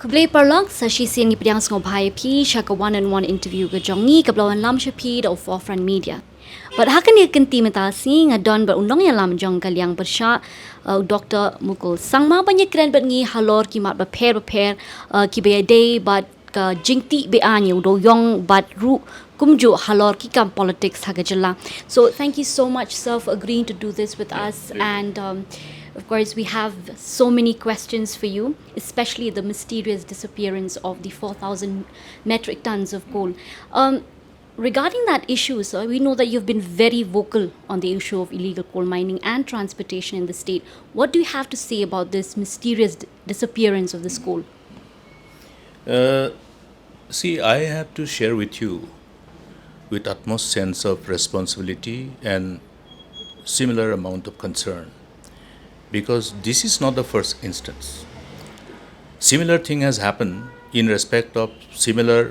Kublai parlang sa sisin ni pediang ngobhai pi shaka one-on-one interview ke jongi kablawan lam shapi of forefront media. But hakan ni kenti metasi ngadon berundang yang lam jong kaliang bersya Dr. Mukul. Sang ma banyak keren bengi halor kimat beper ki day but ka jingti be anyu do yong but ru kumju halor ki kam politics hagajala. So thank you so much sir for agreeing to do this with us and of course, we have so many questions for you, especially the mysterious disappearance of the 4,000 metric tons of coal. Regarding that issue, sir, we know that you've been very vocal on the issue of illegal coal mining and transportation in the state. What do you have to say about this mysterious disappearance of this coal? See, I have to share with you with utmost sense of responsibility and similar amount of concern, because this is not the first instance. Similar thing has happened in respect of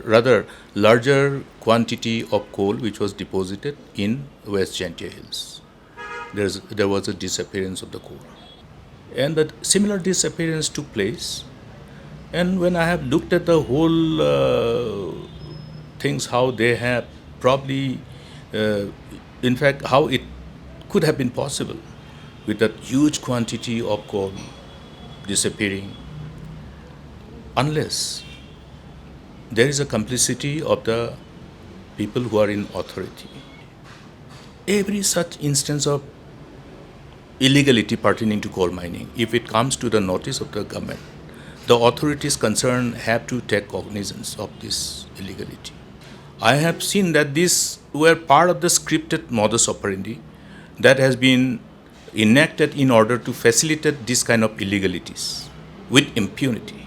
rather larger quantity of coal which was deposited in West Gentia Hills. There was a disappearance of the coal. And that similar disappearance took place. And when I have looked at the whole things, how they have probably, in fact, how it could have been possible with that huge quantity of coal disappearing, unless there is a complicity of the people who are in authority. Every such instance of illegality pertaining to coal mining, if it comes to the notice of the government, the authorities concerned have to take cognizance of this illegality. I have seen that these were part of the scripted modus operandi that has been enacted in order to facilitate this kind of illegalities with impunity.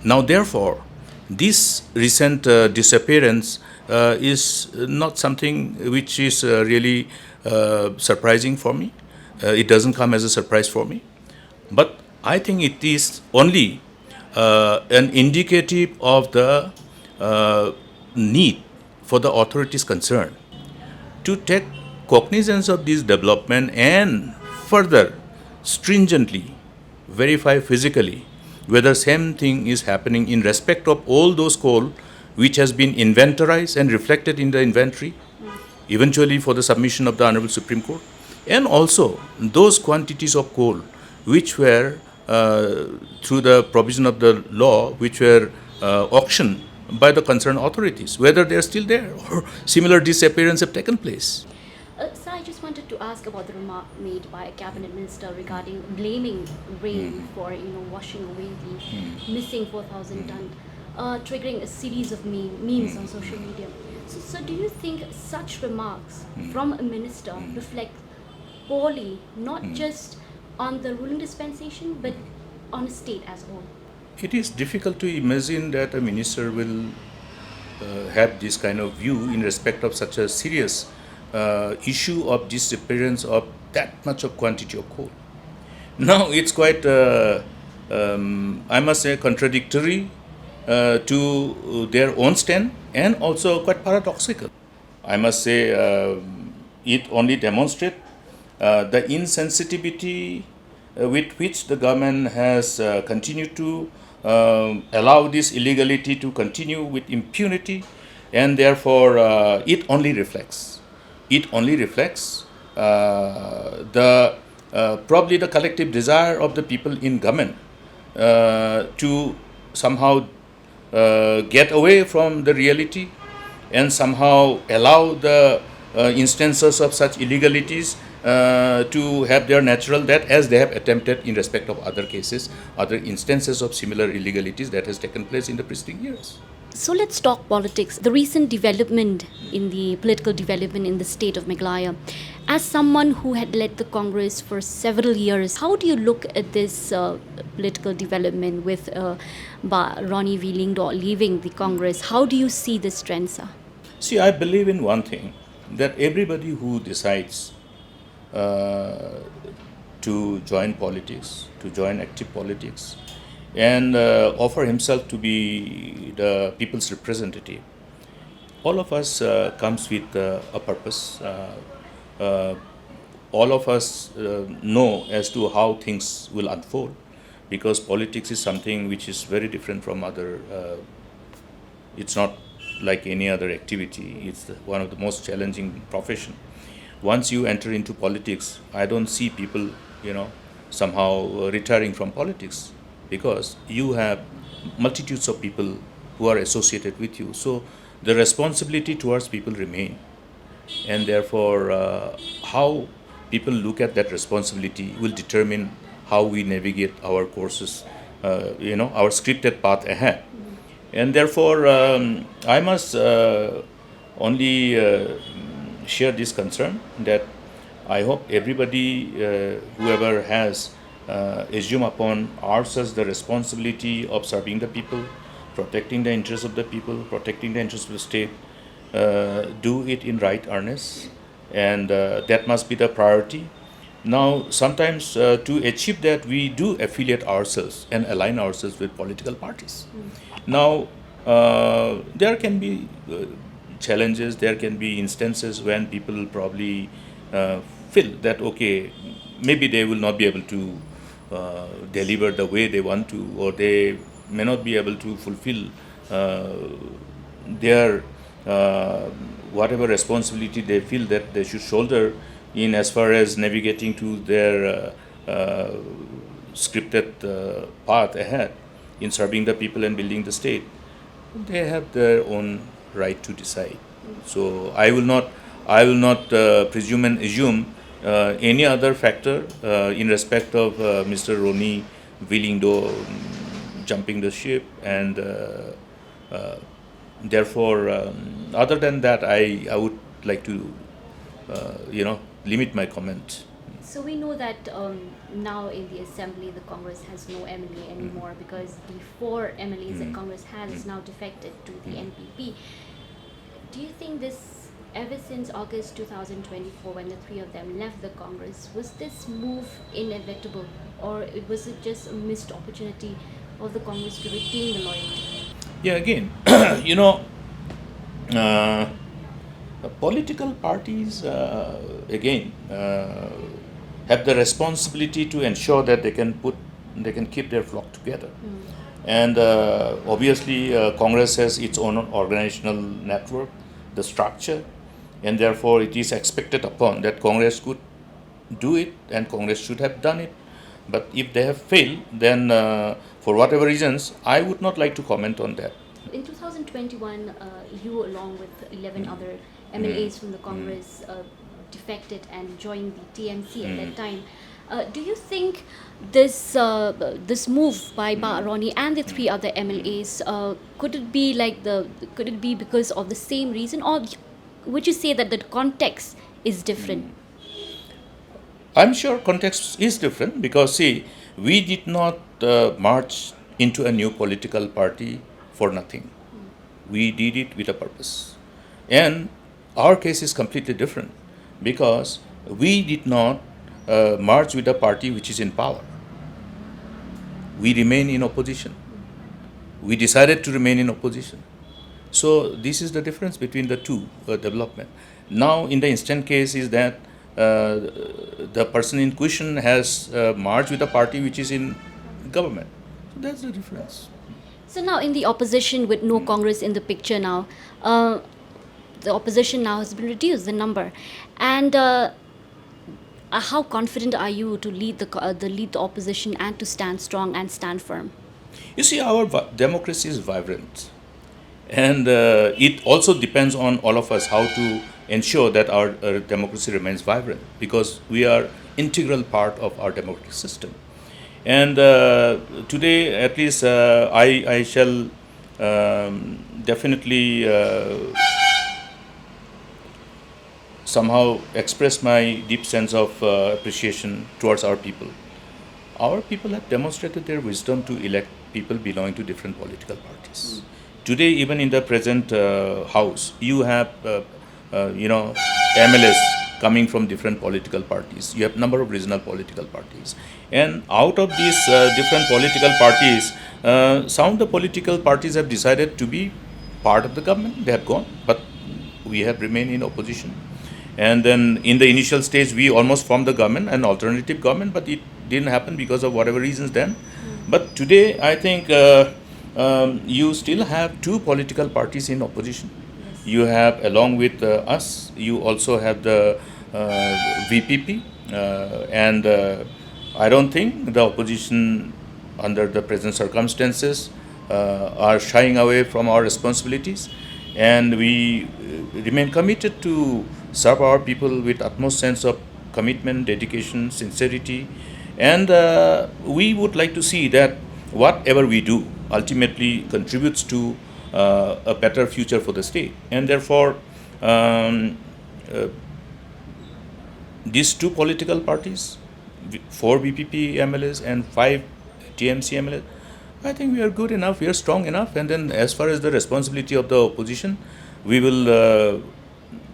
Now, therefore, this recent disappearance is not something which is really surprising for me. It doesn't come as a surprise for me. But I think it is only an indicative of the need for the authorities concerned to take cognizance of this development and further stringently verify physically whether same thing is happening in respect of all those coal which has been inventorized and reflected in the inventory, eventually for the submission of the Honorable Supreme Court, and also those quantities of coal which were through the provision of the law which were auctioned by the concerned authorities, whether they are still there or similar disappearance have taken place. Sir, I just wanted to ask about the remark made by a cabinet minister regarding blaming rain for washing away the missing 4,000 ton, triggering a series of memes on social media. So, do you think such remarks from a minister reflect poorly not just on the ruling dispensation but on the state as a whole? It is difficult to imagine that a minister will have this kind of view in respect of such a serious issue of disappearance of that much of quantity of coal. Now, it's quite, I must say, contradictory to their own stand and also quite paradoxical. I must say it only demonstrates the insensitivity with which the government has continued to allow this illegality to continue with impunity, and therefore it only reflects the probably the collective desire of the people in government to somehow get away from the reality and somehow allow the instances of such illegalities to have their natural death, as they have attempted in respect of other cases, other instances of similar illegalities that has taken place in the preceding years. So let's talk politics. The recent development in the political development in the state of Meghalaya. As someone who had led the Congress for several years, how do you look at this political development with Ronnie V. Lingdo leaving the Congress? How do you see this trend, sir? See, I believe in one thing, that everybody who decides to join politics, to join active politics, and offer himself to be the people's representative, all of us comes with a purpose. All of us know as to how things will unfold. because politics is something which is very different from other. It's not like any other activity. It's one of the most challenging profession. Once you enter into politics, I don't see people, somehow retiring from politics, because you have multitudes of people who are associated with you. So the responsibility towards people remain, and therefore how people look at that responsibility will determine how we navigate our courses, our scripted path ahead. And therefore I must only share this concern that I hope everybody, whoever has assumed upon ourselves the responsibility of serving the people, protecting the interests of the people, protecting the interests of the state, do it in right earnest, and that must be the priority. Now, sometimes to achieve that, we do affiliate ourselves and align ourselves with political parties. Now, there can be challenges, there can be instances when people probably feel that, okay, maybe they will not be able to deliver the way they want to, or they may not be able to fulfill their whatever responsibility they feel that they should shoulder in as far as navigating to their scripted path ahead in serving the people and building the state. They have their own right to decide. So I will not presume and assume any other factor in respect of Mr. Roni willing to jumping the ship, and therefore other than that I would like to limit my comment. So we know that now in the assembly, the Congress has no MLA anymore because the 4 MLAs that Congress had is now defected to the NPP. Do you think this, ever since August 2024, when the 3 of them left the Congress, was this move inevitable, or was it just a missed opportunity of the Congress to retain the loyalty? Yeah, again, political parties again have the responsibility to ensure that they can keep their flock together. And obviously Congress has its own organizational network, the structure, and therefore it is expected upon that Congress could do it, and Congress should have done it. But if they have failed, then for whatever reasons, I would not like to comment on that. In 2021, you, along with 11 other MLAs from the Congress, defected and joined the TMC at that time. Do you think this move by Roni and the 3 other MLAs, could it be because of the same reason, or would you say that the context is different? I'm sure context is different, because see, we did not march into a new political party for nothing. We did it with a purpose. And our case is completely different, because we did not march with a party which is in power. We remain in opposition. We decided to remain in opposition. So this is the difference between the two development. Now, in the instant case is that the person in question has marched with a party which is in government. So that's the difference. So now in the opposition, with no Congress in the picture now, the opposition now has been reduced, the number. And how confident are you to lead the opposition and to stand strong and stand firm? You see, our democracy is vibrant. And it also depends on all of us how to ensure that our democracy remains vibrant, because we are integral part of our democratic system. And today, at least, I shall definitely somehow express my deep sense of appreciation towards our people. Our people have demonstrated their wisdom to elect people belonging to different political parties. Today, even in the present house, you have MLAs coming from different political parties. You have number of regional political parties, and out of these different political parties, some of the political parties have decided to be part of the government. They have gone, but we have remained in opposition. And then in the initial stage, we almost formed the government, an alternative government, but it didn't happen because of whatever reasons then. But today, I think you still have two political parties in opposition. You have, along with us, you also have the VPP, and I don't think the opposition, under the present circumstances, are shying away from our responsibilities, and we remain committed to serve our people with utmost sense of commitment, dedication, sincerity, and we would like to see that whatever we do ultimately contributes to a better future for the state. And therefore, um, uh, these two political parties, 4 BPP MLAs and 5 TMC MLAs, I think we are good enough, we are strong enough. And then, as far as the responsibility of the opposition, we will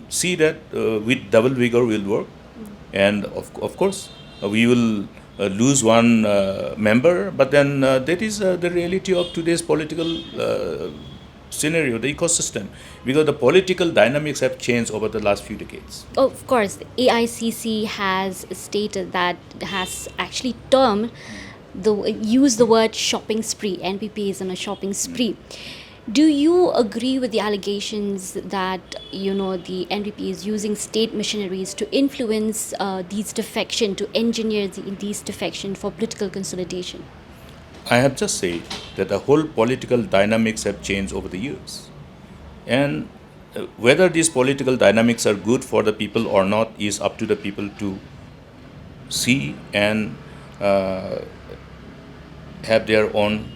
see that with double vigor we will work. And of course, we will lose one member, but then that is the reality of today's political scenario, the ecosystem, because the political dynamics have changed over the last few decades. Of course, AICC has stated that, has actually termed use the word shopping spree. NPP is on a shopping spree. Do you agree with the allegations that the NPP is using state missionaries to influence these defection, to engineer these defection for political consolidation? I have just said that the whole political dynamics have changed over the years. And whether these political dynamics are good for the people or not is up to the people to see and have their own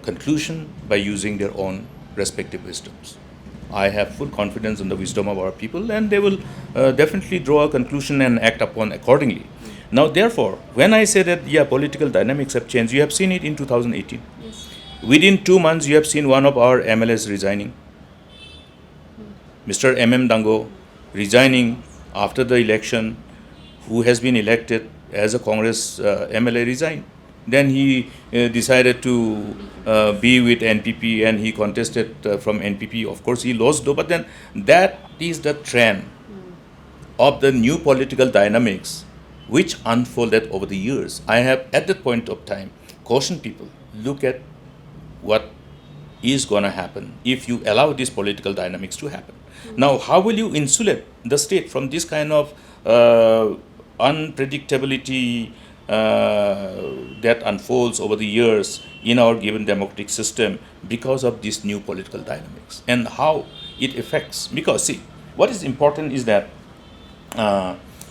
conclusion by using their own respective wisdoms. I have full confidence in the wisdom of our people, and they will definitely draw a conclusion and act upon accordingly. Now, therefore, when I say that, yeah, political dynamics have changed, you have seen it in 2018. Yes. Within 2 months, you have seen one of our MLAs resigning. Mr. M.M. Dango resigning after the election, who has been elected as a Congress MLA, resigned. Then he decided to be with NPP, and he contested from NPP. Of course, he lost though, but then that is the trend of the new political dynamics which unfolded over the years. I have, at that point of time, cautioned people, look at what is going to happen if you allow these political dynamics to happen. Now, how will you insulate the state from this kind of unpredictability that unfolds over the years in our given democratic system because of these new political dynamics and how it affects? Because, see, what is important is that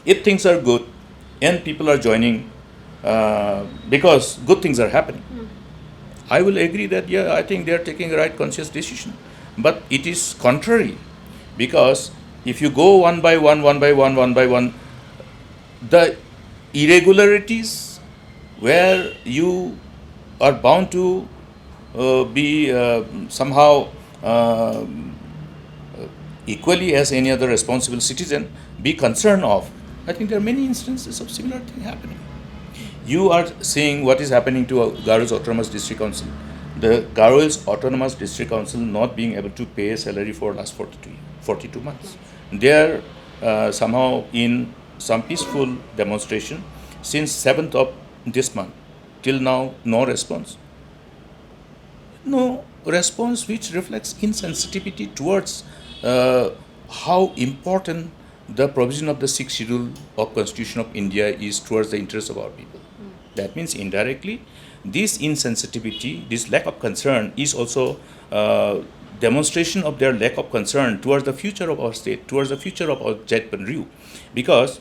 if things are good and people are joining because good things are happening, I will agree that, yeah, I think they are taking a right conscious decision. But it is contrary, because if you go one by one, the irregularities where you are bound to be somehow equally as any other responsible citizen be concerned of. I think there are many instances of similar thing happening. You are seeing what is happening to Garo's Autonomous District Council. The Garo's Autonomous District Council not being able to pay a salary for last 42 months. They are somehow in some peaceful demonstration since 7th of this month. Till now, no response. No response which reflects insensitivity towards how important the provision of the 6th schedule of Constitution of India is towards the interests of our people. That means indirectly, this insensitivity, this lack of concern is also demonstration of their lack of concern towards the future of our state, towards the future of our Jet Penriu, because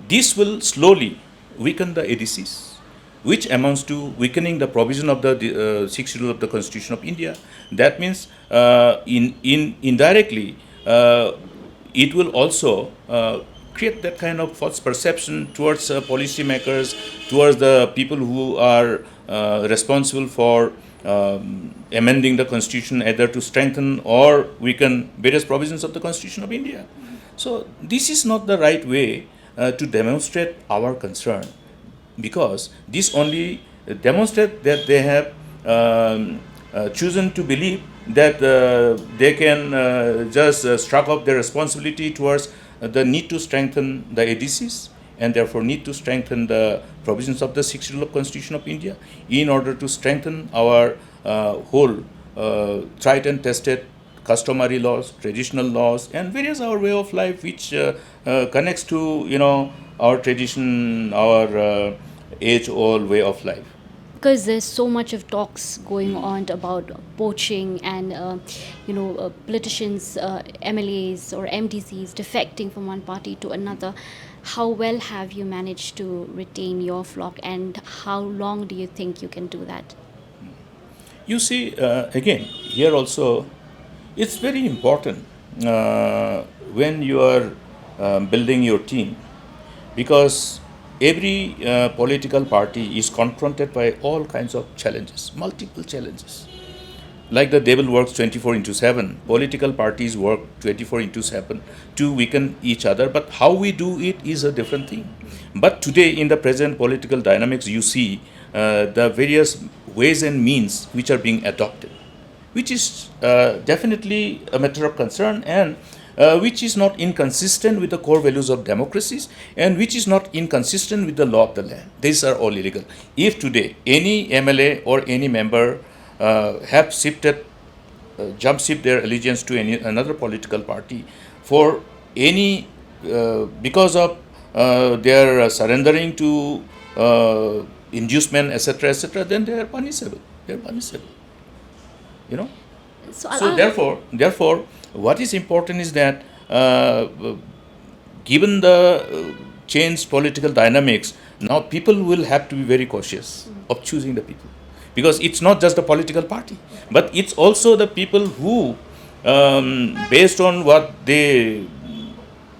this will slowly weaken the ADCs, which amounts to weakening the provision of the 6th schedule of the Constitution of India. That means indirectly, it will also create that kind of false perception towards policymakers, towards the people who are responsible for amending the Constitution, either to strengthen or weaken various provisions of the Constitution of India. So this is not the right way to demonstrate our concern, because this only demonstrates that they have chosen to believe that they can just shrug off their responsibility towards the need to strengthen the ADCs, and therefore need to strengthen the provisions of the 60th Constitution of India in order to strengthen our whole tried and tested customary laws, traditional laws, and various our way of life which connects to our tradition, our age-old way of life. Because there's so much of talks going on about poaching and politicians, MLAs or MDCs defecting from one party to another. How well have you managed to retain your flock, and how long do you think you can do that? You see, again, here also, it's very important when you are building your team, because every political party is confronted by all kinds of challenges, multiple challenges. Like the devil works 24 into 7, political parties work 24 into 7 to weaken each other, but how we do it is a different thing. But today, in the present political dynamics, you see the various ways and means which are being adopted, which is definitely a matter of concern, and which is not inconsistent with the core values of democracies, and which is not inconsistent with the law of the land. These are all illegal. If today any MLA or any member have shifted, jump ship their allegiance to another political party for any, because of their surrendering to inducement, etc., then they are punishable. They are punishable. So therefore, what is important is that given the changed political dynamics, now people will have to be very cautious of choosing the people, because it's not just the political party, but it's also the people who, based on what they,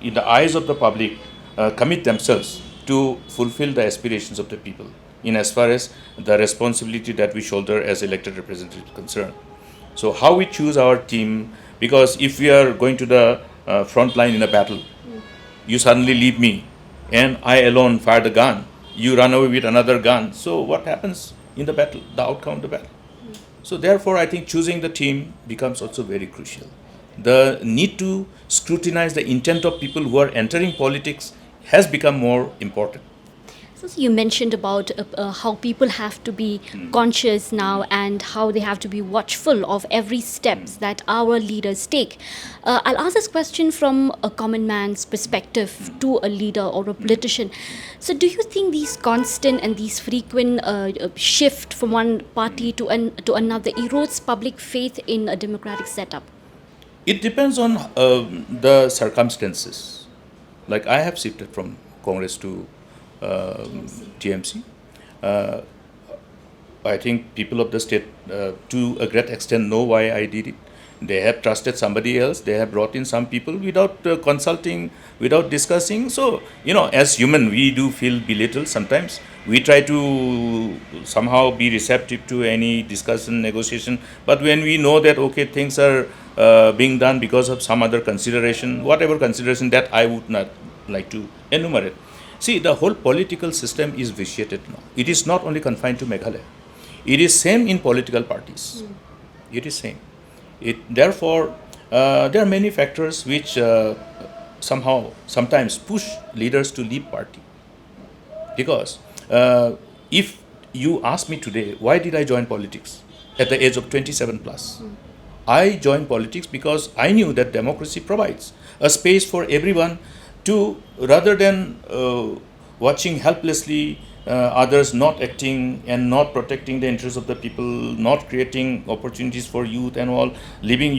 in the eyes of the public, commit themselves to fulfill the aspirations of the people, in as far as the responsibility that we shoulder as elected representatives is concerned. So how we choose our team, because if we are going to the front line in a battle, you suddenly leave me and I alone fire the gun, you run away with another gun. So what happens in the battle, the outcome of the battle? So therefore, I think choosing the team becomes also very crucial. The need to scrutinize the intent of people who are entering politics has become more important. So you mentioned about how people have to be conscious now, and how they have to be watchful of every steps that our leaders take. I'll ask this question from a common man's perspective to a leader or a politician. So do you think these constant and these frequent shift from one party to another erodes public faith in a democratic setup? It depends on the circumstances. Like I have shifted from Congress to TMC. I think people of the state, to a great extent, know why I did it. They have trusted somebody else. They have brought in some people without consulting, without discussing. So, as human, we do feel belittled sometimes. We try to somehow be receptive to any discussion, negotiation. But when we know that, okay, things are being done because of some other consideration, whatever consideration that I would not like to enumerate. See, the whole political system is vitiated now. It is not only confined to Meghalaya. It is same in political parties. It is same. Therefore, there are many factors which sometimes push leaders to leave party. Because if you ask me today, why did I join politics at the age of 27 plus? I joined politics because I knew that democracy provides a space for everyone to, rather than watching helplessly others not acting and not protecting the interests of the people, not creating opportunities for youth and all, leaving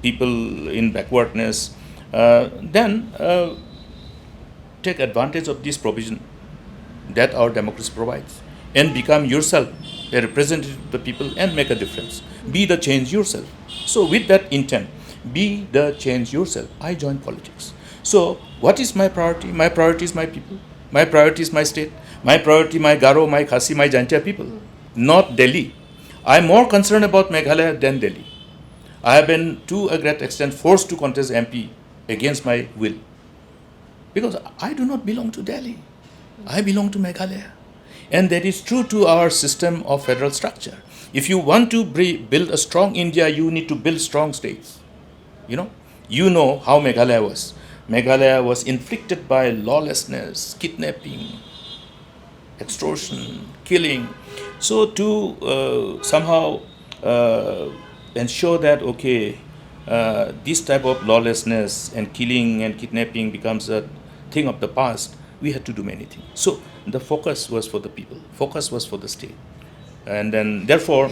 people in backwardness, then take advantage of this provision that our democracy provides and become yourself a representative of the people and make a difference. Be the change yourself. So with that intent, be the change yourself, I joined politics. So what is my priority? My priority is my people. My priority is my state. My priority, my Garo, my Khasi, my Jantia people, not Delhi. I am more concerned about Meghalaya than Delhi. I have been, to a great extent, forced to contest MP against my will. Because I do not belong to Delhi. I belong to Meghalaya. And that is true to our system of federal structure. If you want to build a strong India, you need to build strong states. You know how Meghalaya was. Meghalaya was inflicted by lawlessness, kidnapping, extortion, killing. So to somehow ensure that this type of lawlessness and killing and kidnapping becomes a thing of the past, we had to do many things. So the focus was for the people, focus was for the state, and then therefore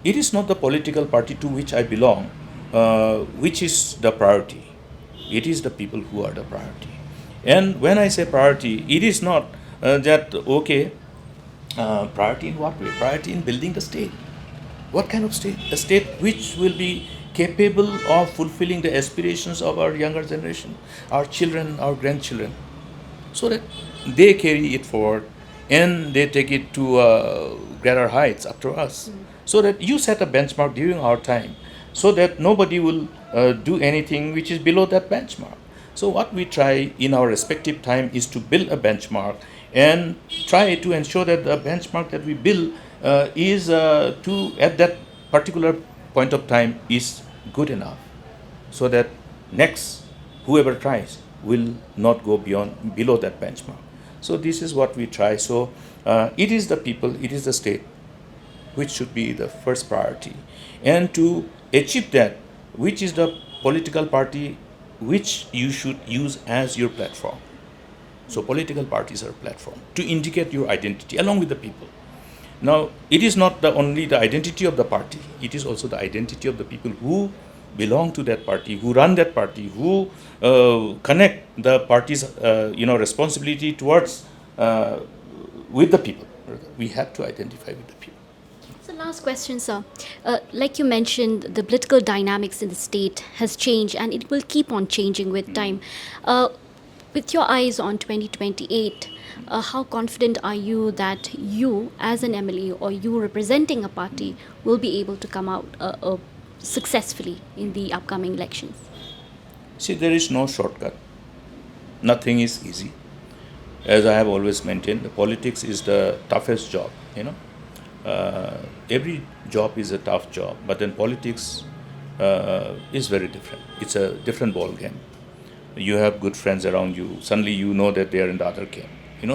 it is not the political party to which I belong which is the priority. It is the people who are the priority. And when I say priority, it is not priority in what way? Priority in building the state. What kind of state? A state which will be capable of fulfilling the aspirations of our younger generation, our children, our grandchildren, so that they carry it forward and they take it to greater heights after us. So that you set a benchmark during our time, so that nobody will do anything which is below that benchmark. So what we try in our respective time is to build a benchmark and try to ensure that the benchmark that we build is to at that particular point of time is good enough, so that next whoever tries will not go below that benchmark. So this is what we try. So it is the people, it is the state which should be the first priority, and to achieve that, which is the political party which you should use as your platform. So political parties are a platform to indicate your identity along with the people. Now, it is not only the identity of the party, it is also the identity of the people who belong to that party, who run that party, who connect the party's responsibility towards with the people. We have to identify with the people. So last question, sir. Like you mentioned, the political dynamics in the state has changed and it will keep on changing with time. With your eyes on 2028, how confident are you that you, as an MLA or you representing a party, will be able to come out successfully in the upcoming elections? See, there is no shortcut. Nothing is easy. As I have always maintained, the politics is the toughest job, every job is a tough job, but then politics is very different. It's a different ball game. You have good friends around you. Suddenly you know that they are in the other camp.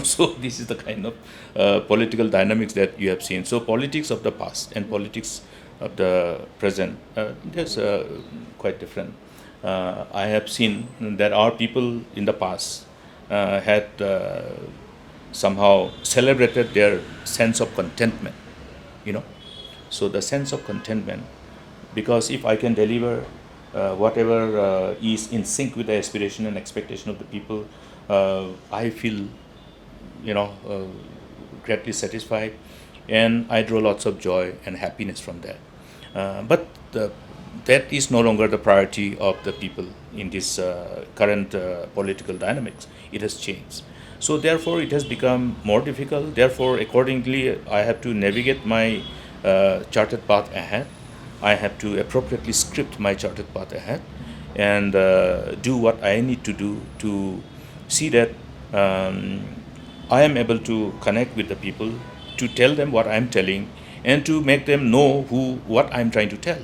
So this is the kind of political dynamics that you have seen. So politics of the past and politics of the present, there's quite different. I have seen that our people in the past had somehow celebrated their sense of contentment. So the sense of contentment, because if I can deliver whatever is in sync with the aspiration and expectation of the people, I feel greatly satisfied, and I draw lots of joy and happiness from that. But that is no longer the priority of the people in this current political dynamics. It has changed. So therefore it has become more difficult. Therefore accordingly I have to navigate my charted path ahead. I have to appropriately script my charted path ahead and do what I need to do to see that I am able to connect with the people, to tell them what I am telling, and to make them know what I am trying to tell.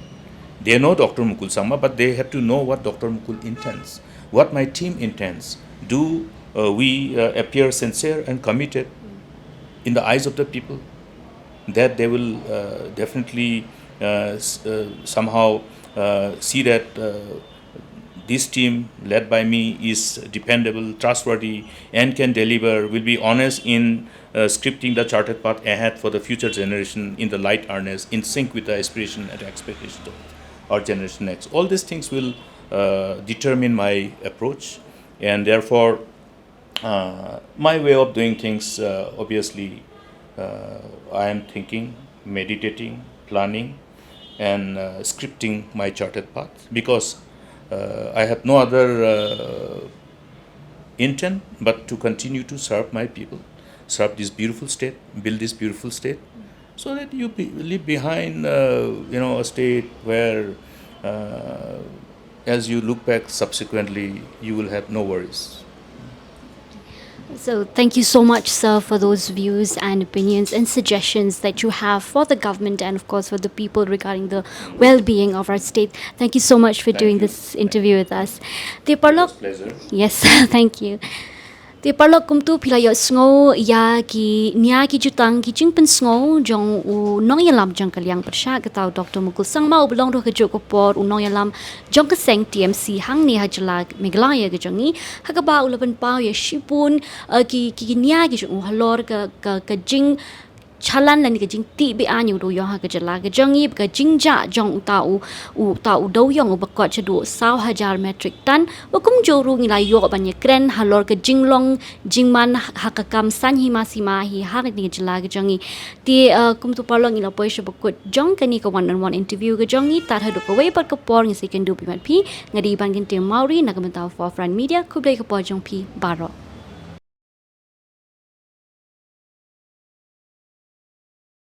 They know Dr. Mukul Sangma, but they have to know what Dr. Mukul intends, what my team intends. Do we appear sincere and committed in the eyes of the people? That they will definitely somehow see that this team led by me is dependable, trustworthy, and can deliver, will be honest in scripting the charted path ahead for the future generation in the light earnest, in sync with the aspiration and expectations of our generation next. All these things will determine my approach, and therefore my way of doing things, obviously, I am thinking, meditating, planning, and scripting my charted path, because I have no other intent but to continue to serve my people, serve this beautiful state, build this beautiful state, so that you leave behind a state where as you look back subsequently you will have no worries. So thank you so much, sir, for those views and opinions and suggestions that you have for the government and, of course, for the people regarding the well-being of our state. Thank you so much for doing this interview with us. The Parlok. Pleasure. Yes, thank you. The Parlok kumtu pilaya sngo ya ki nia ki jutang ki jing pen sngo jong u nong yalam jang kalyang persha katau Dr. Mukul sang mau belong ro kejuk ko por u nong yalam jong keseng TMC hang ni hajala meglaya ke jongi hakaba u laban pau ya shipun ki nia ki jong halor ka jing chalan lan ka jing ti be anyu do yo ha ka jala ka jongi ka jingja jong ta u do yong bakot chadu 1,000 metric ton wakum joru ngilai yo ban ye kren halor ka jinglong jingman hakakam san hima sima hi ha ni jala ka jongi ti kum tu parlong ila poisha bakot jong kani ka one-on-one interview ka jongi tar hadu ka way pat ka por ngi second du pi mat pi ngadi ban kin te mauri na ka mentau for friend media kublai ka por jong pi baro